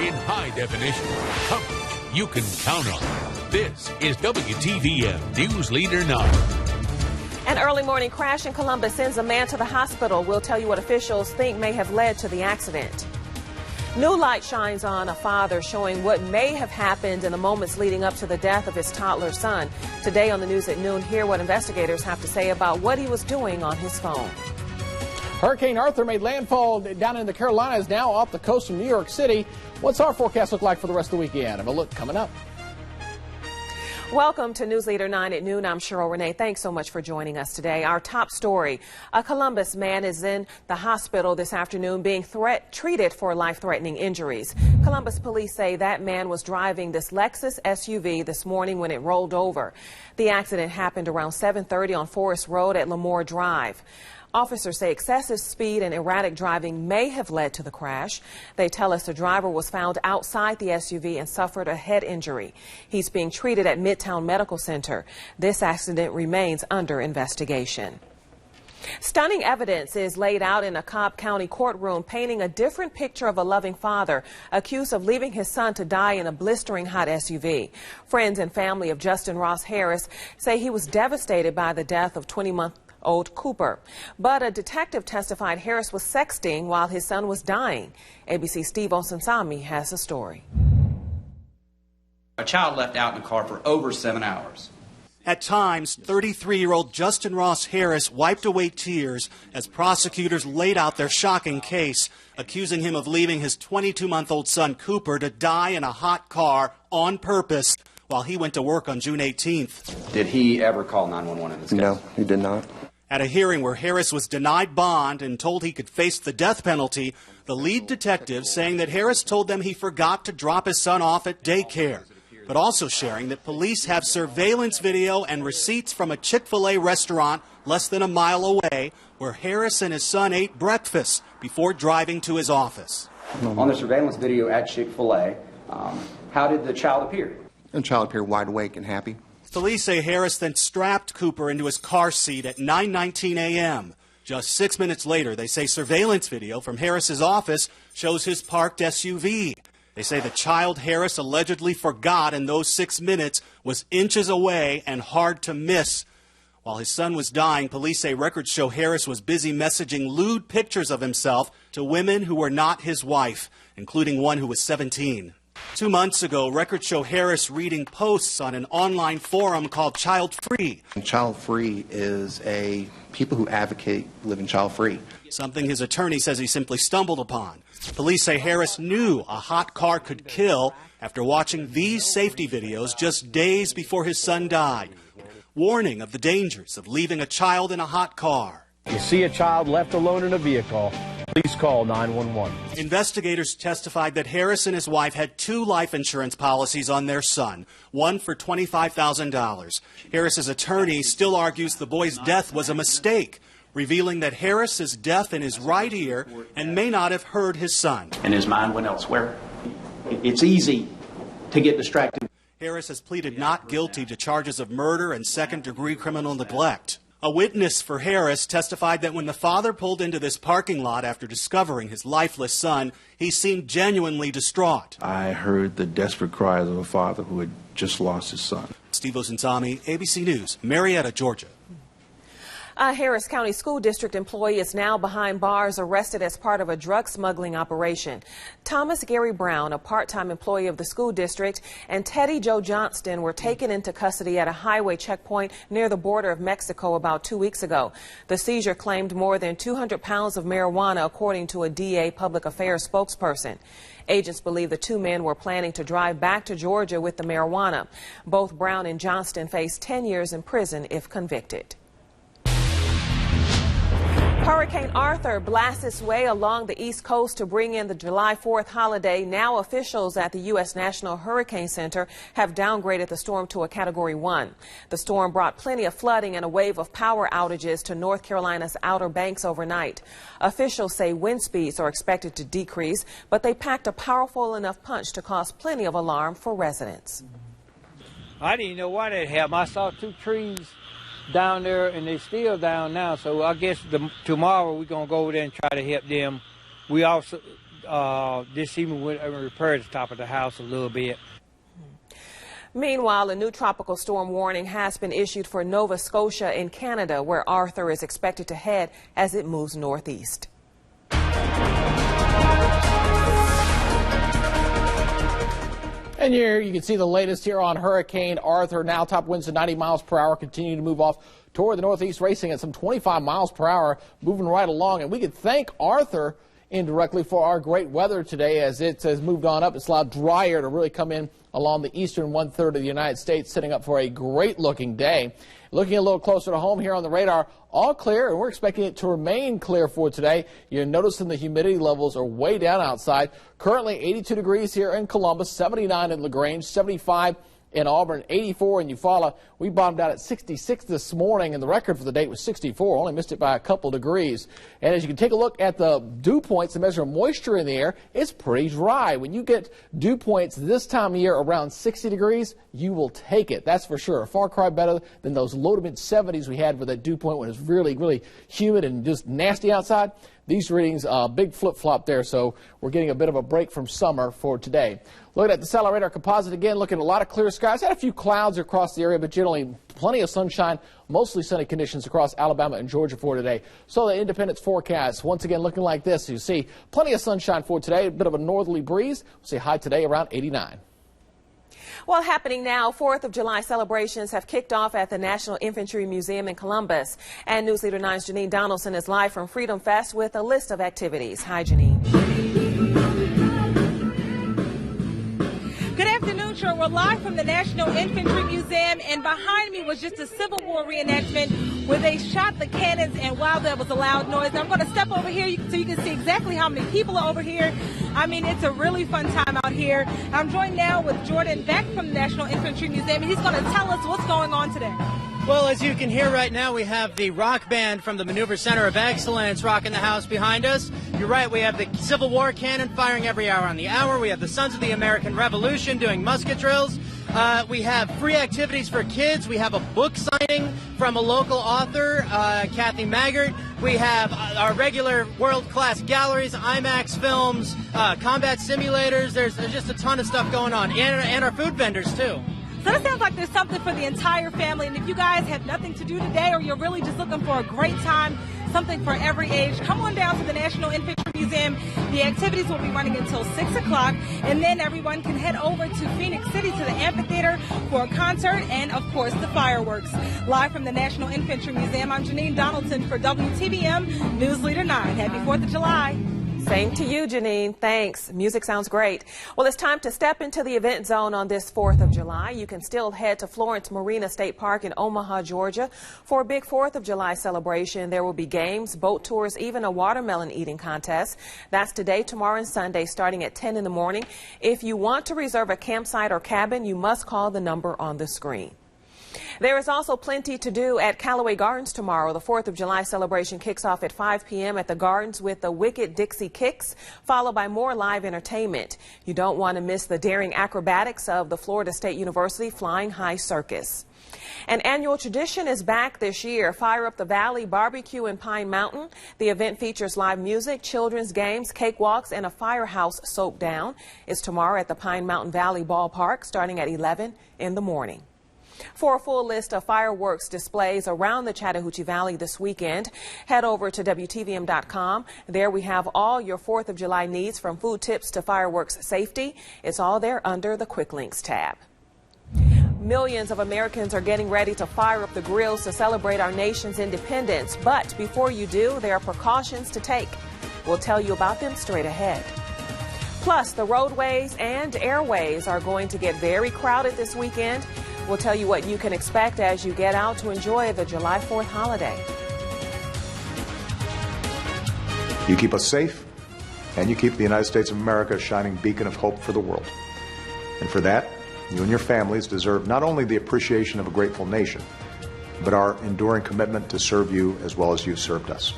in high definition. Coverage you can count on. This is WTVM News Leader 9. An early morning crash in Columbus sends a man to the hospital. We'll tell you what officials think may have led to the accident. New light shines on a father showing what may have happened in the moments leading up to the death of his toddler son. Today on the news at noon, hear what investigators have to say about what he was doing on his phone. Hurricane Arthur made landfall down in the Carolinas, now off the coast of New York City. What's our forecast look like for the rest of the weekend? Have a look coming up. Welcome to News Leader 9 at noon. I'm Cheryl Renee. Thanks so much for joining us today. Our top story, a Columbus man is in the hospital this afternoon being treated for life-threatening injuries. Columbus police say that man was driving this Lexus SUV this morning when it rolled over. The accident happened around 7:30 on Forest Road at Lemoore Drive. Officers say excessive speed and erratic driving may have led to the crash. They tell us the driver was found outside the SUV and suffered a head injury. He's being treated at Midtown Medical Center. This accident remains under investigation. Stunning evidence is laid out in a Cobb County courtroom painting a different picture of a loving father accused of leaving his son to die in a blistering hot SUV. Friends and family of Justin Ross Harris say he was devastated by the death of 20-month-old Cooper. But a detective testified Harris was sexting while his son was dying. ABC's Steve Osinsami has the story. A child left out in the car for over 7 hours. At times, 33-year-old Justin Ross Harris wiped away tears as prosecutors laid out their shocking case, accusing him of leaving his 22-month-old son Cooper to die in a hot car on purpose while he went to work on June 18th. Did he ever call 911 in this case? No, he did not. At a hearing where Harris was denied bond and told he could face the death penalty, the lead detective saying that Harris told them he forgot to drop his son off at daycare, but also sharing that police have surveillance video and receipts from a Chick-fil-A restaurant less than a mile away where Harris and his son ate breakfast before driving to his office. On the surveillance video at Chick-fil-A, how did the child appear? The child appeared wide awake and happy. Police say Harris then strapped Cooper into his car seat at 9:19 a.m. Just 6 minutes later, they say surveillance video from Harris's office shows his parked SUV. They say the child Harris allegedly forgot in those 6 minutes was inches away and hard to miss. While his son was dying, police say records show Harris was busy messaging lewd pictures of himself to women who were not his wife, including one who was 17. 2 months ago, records show Harris reading posts on an online forum called Child Free. Child Free is people who advocate living child free. Something his attorney says he simply stumbled upon. Police say Harris knew a hot car could kill after watching these safety videos just days before his son died, warning of the dangers of leaving a child in a hot car. You see a child left alone in a vehicle, please call 911. Investigators testified that Harris and his wife had 2 life insurance policies on their son, one for $25,000. Harris's attorney still argues the boy's death was a mistake, revealing that Harris is deaf in his right ear and may not have heard his son. And his mind went elsewhere. It's easy to get distracted. Harris has pleaded not guilty to charges of murder and second-degree criminal neglect. A witness for Harris testified that when the father pulled into this parking lot after discovering his lifeless son, he seemed genuinely distraught. I heard the desperate cries of a father who had just lost his son. Steve Osinsami, ABC News, Marietta, Georgia. A Harris County School District employee is now behind bars, arrested as part of a drug smuggling operation. Thomas Gary Brown, a part-time employee of the school district, and Teddy Joe Johnston were taken into custody at a highway checkpoint near the border of Mexico about 2 weeks ago. The seizure claimed more than 200 pounds of marijuana, according to a DA public affairs spokesperson. Agents believe the 2 men were planning to drive back to Georgia with the marijuana. Both Brown and Johnston face 10 years in prison if convicted. Hurricane Arthur blasts its way along the East Coast to bring in the July 4th holiday. Now officials at the U.S. National Hurricane Center have downgraded the storm to a Category 1. The storm brought plenty of flooding and a wave of power outages to North Carolina's Outer Banks overnight. Officials say wind speeds are expected to decrease, but they packed a powerful enough punch to cause plenty of alarm for residents. I didn't know why that happened. I saw 2 trees down there, and they're still down now. So I guess tomorrow we're going to go over there and try to help them. We also, this evening went and repaired the top of the house a little bit. Meanwhile, a new tropical storm warning has been issued for Nova Scotia in Canada, where Arthur is expected to head as it moves northeast. And here you can see the latest here on Hurricane Arthur. Now top winds at 90 miles per hour, continue to move off toward the northeast, racing at some 25 miles per hour, moving right along. And we could thank Arthur indirectly for our great weather today, as it has moved on up. It's a lot drier to really come in along the eastern one-third of the United States, setting up for a great-looking day. Looking a little closer to home here on the radar, all clear, and we're expecting it to remain clear for today. You're noticing the humidity levels are way down outside. Currently 82 degrees here in Columbus, 79 in LaGrange, 75 in Auburn, 84 in Eufaula. We bottomed out at 66 this morning, and the record for the day was 64. Only missed it by a couple degrees. And as you can take a look at the dew points, the measure of moisture in the air, it's pretty dry. When you get dew points this time of year around 60 degrees, you will take it. That's for sure. A far cry better than those low to mid 70s we had with that dew point when it was really, really humid and just nasty outside. These readings, big flip-flop there, so we're getting a bit of a break from summer for today. Looking at the satellite radar composite again, looking at a lot of clear skies. Had a few clouds across the area, but generally plenty of sunshine, mostly sunny conditions across Alabama and Georgia for today. So the Independence forecast, once again looking like this. You see plenty of sunshine for today, a bit of a northerly breeze. We'll see high today around 89. Well, happening now, 4th of July celebrations have kicked off at the National Infantry Museum in Columbus. And News Leader 9's Janine Donaldson is live from Freedom Fest with a list of activities. Hi, Janine. Good afternoon, Cheryl. We're live from the National Infantry Museum, and behind me was just a Civil War reenactment where they shot the cannons, and wow, there was a loud noise. Now, I'm going to step over here so you can see exactly how many people are over here. I mean, it's a really fun time out here. I'm joined now with Jordan Beck from the National Infantry Museum, and he's going to tell us what's going on today. Well, as you can hear right now, we have the rock band from the Maneuver Center of Excellence rocking the house behind us. You're right, we have the Civil War cannon firing every hour on the hour. We have the Sons of the American Revolution doing musket drills. We have free activities for kids. We have a book signing from a local author, Kathy Maggart. We have our regular world-class galleries, IMAX films, combat simulators. There's just a ton of stuff going on, and our food vendors, too. So it sounds like there's something for the entire family, and if you guys have nothing to do today or you're really just looking for a great time, something for every age, come on down to the National Infantry Museum. The activities will be running until 6 o'clock, and then everyone can head over to Phoenix City to the amphitheater for a concert and, of course, the fireworks. Live from the National Infantry Museum, I'm Janine Donaldson for WTVM News Leader 9. Happy 4th of July. Same to you, Janine. Thanks. Music sounds great. Well, it's time to step into the event zone on this 4th of July. You can still head to Florence Marina State Park in Omaha, Georgia for a big 4th of July celebration. There will be games, boat tours, even a watermelon eating contest. That's today, tomorrow, and Sunday starting at 10 in the morning. If you want to reserve a campsite or cabin, you must call the number on the screen. There is also plenty to do at Callaway Gardens tomorrow. The 4th of July celebration kicks off at 5 p.m. at the Gardens with the Wicked Dixie Kicks, followed by more live entertainment. You don't want to miss the daring acrobatics of the Florida State University Flying High Circus. An annual tradition is back this year, Fire Up the Valley Barbecue in Pine Mountain. The event features live music, children's games, cakewalks, and a firehouse soak down. It's tomorrow at the Pine Mountain Valley Ballpark starting at 11 in the morning. For a full list of fireworks displays around the Chattahoochee Valley this weekend, head over to WTVM.com. There we have all your 4th of July needs, from food tips to fireworks safety. It's all there under the Quick Links tab. Millions of Americans are getting ready to fire up the grills to celebrate our nation's independence. But before you do, there are precautions to take. We'll tell you about them straight ahead. Plus, the roadways and airways are going to get very crowded this weekend. We'll tell you what you can expect as you get out to enjoy the July 4th holiday. You keep us safe, and you keep the United States of America a shining beacon of hope for the world. And for that, you and your families deserve not only the appreciation of a grateful nation, but our enduring commitment to serve you as well as you served us.